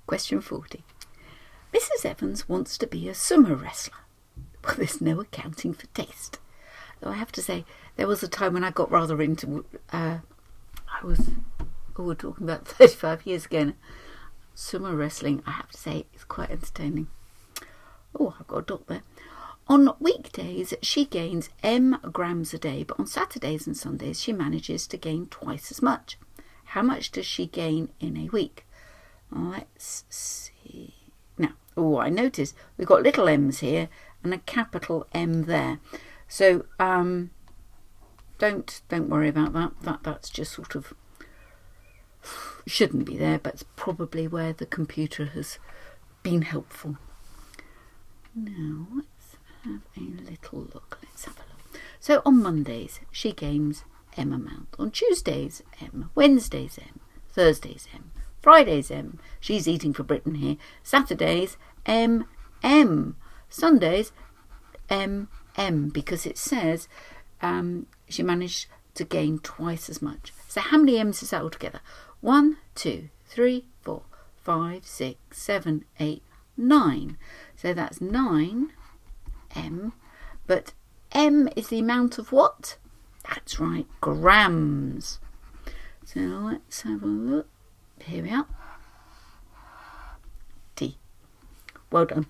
Question 40. Mrs. Evans wants to be a sumo wrestler. Well, there's no accounting for taste. Though I have to say, there was a time when I got rather into... we're talking about 35 years ago now. Sumo wrestling, I have to say, is quite entertaining. Oh, I've got a dot there. On weekdays, she gains M grams a day, but on Saturdays and Sundays, she manages to gain twice as much. How much does she gain in a week? Let's see. Now, I notice we've got little m's here and a capital M there. So, don't worry about that. That's just sort of shouldn't be there, but it's probably where the computer has been helpful. Now, let's have a little look. Let's have a look. So on Mondays, she gains M amount. On Tuesdays, M. Wednesdays, M. Thursdays, M. Fridays, M. She's eating for Britain here. Saturdays, M. Sundays, M. Because it says she managed to gain twice as much. So how many M's is that altogether? 1, 2, 3, 4, 5, 6, 7, 8, 9. So that's 9 M. But M is the amount of what? That's right, grams. So let's have a look. Here we are. T. Well done.